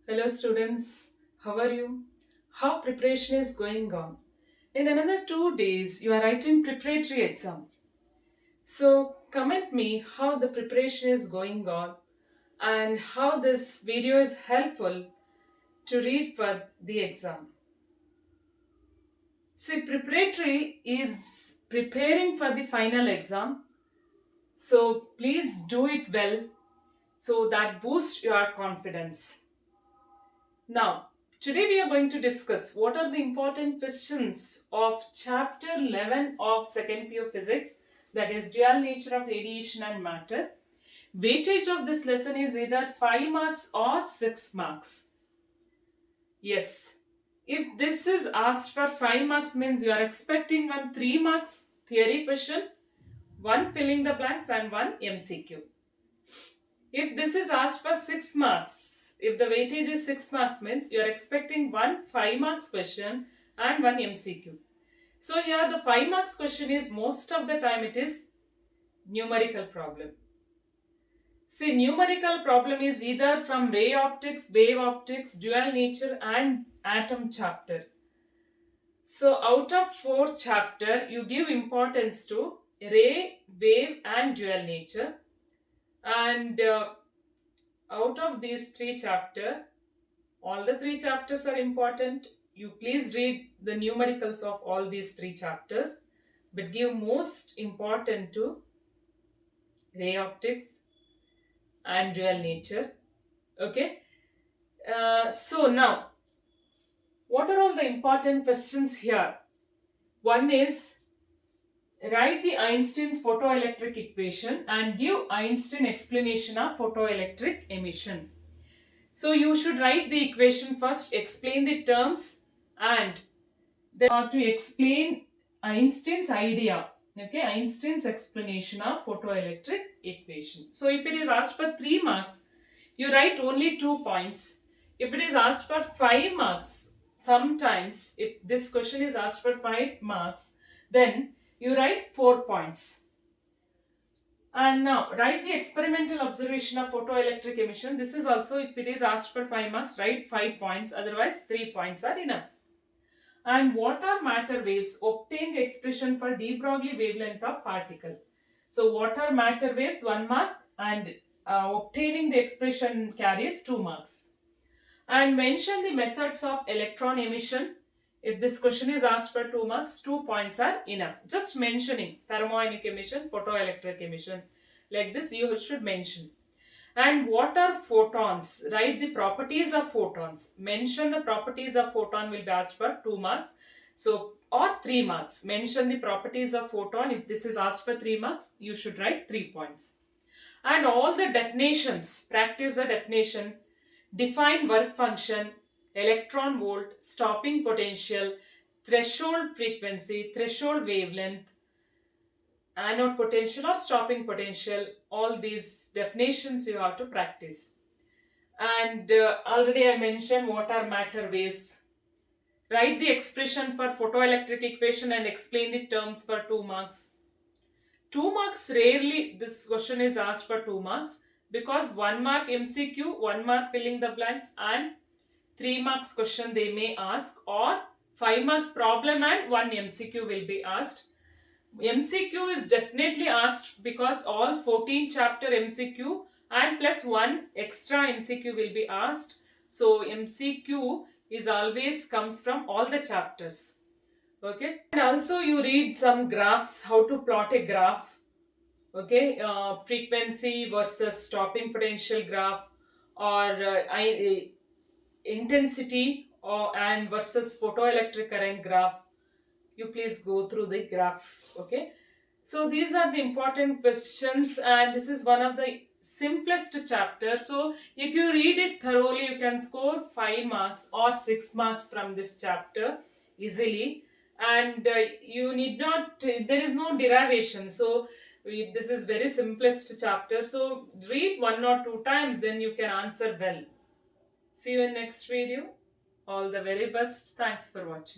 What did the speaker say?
Hello students, how are you? How preparation is going on? In another 2 days, you are writing preparatory exam. So comment me how the preparation is going on and how this video is helpful to read for the exam. See, preparatory is preparing for the final exam. So please do it well so that boosts your confidence. Now, today we are going to discuss what are the important questions of chapter 11 of 2nd PU Physics, that is dual nature of radiation and matter. Weightage of this lesson is either 5 marks or 6 marks. Yes, if this is asked for 5 marks means you are expecting one 3 marks theory question, one filling the blanks and one MCQ. If this is asked for 6 marks, if the weightage is 6 marks means you are expecting one 5 marks question and one MCQ. So here the 5 marks question is most of the time it is numerical problem. See, numerical problem is either from ray optics, wave optics, dual nature and atom chapter. So out of 4 chapter, you give importance to ray, wave and dual nature. And out of these 3 chapters, all the 3 chapters are important. You please read the numericals of all these 3 chapters, but give most important to ray optics and dual nature. Okay. So now, what are all the important questions here? One is write the Einstein's photoelectric equation and give Einstein explanation of photoelectric emission. So you should write the equation first, explain the terms, and then to explain Einstein's idea. Okay, Einstein's explanation of photoelectric equation. So if it is asked for 3 marks, you write only 2 points. If it is asked for 5 marks, sometimes if this question is asked for 5 marks, then you write 4 points. And now write the experimental observation of photoelectric emission. This is also, if it is asked for 5 marks, write 5 points, otherwise 3 points are enough. And what are matter waves? Obtain the expression for de Broglie wavelength of particle. So what are matter waves? 1 mark, and obtaining the expression carries 2 marks. And mention the methods of electron emission. If this question is asked for 2 marks, 2 points are enough. Just mentioning thermoionic emission, photoelectric emission. Like this you should mention. And what are photons? Write the properties of photons. Mention the properties of photon will be asked for 2 marks. So, or 3 marks. Mention the properties of photon. If this is asked for 3 marks, you should write 3 points. And all the definitions. Practice the definition. Define work function, electron volt, stopping potential, threshold frequency, threshold wavelength, anode potential or stopping potential. All these definitions you have to practice. And already I mentioned what are matter waves. Write the expression for photoelectric equation and explain the terms for 2 marks. 2 marks, rarely this question is asked for 2 marks, because 1 mark MCQ, 1 mark filling the blanks and 3 marks question they may ask, or 5 marks problem and 1 MCQ will be asked. MCQ is definitely asked because all 14 chapter MCQ and plus 1 extra MCQ will be asked. So MCQ is always comes from all the chapters. Okay, and also you read some graphs, how to plot a graph. Okay, frequency versus stopping potential graph, or intensity and versus photoelectric current graph. You please go through the graph. Okay, so these are the important questions, and this is one of the simplest chapter. So if you read it thoroughly, you can score 5 marks or 6 marks from this chapter easily. And you need not, there is no derivation. So this is very simplest chapter. So read 1 or 2 times, then you can answer well. See you in next video. All the very best. Thanks for watching.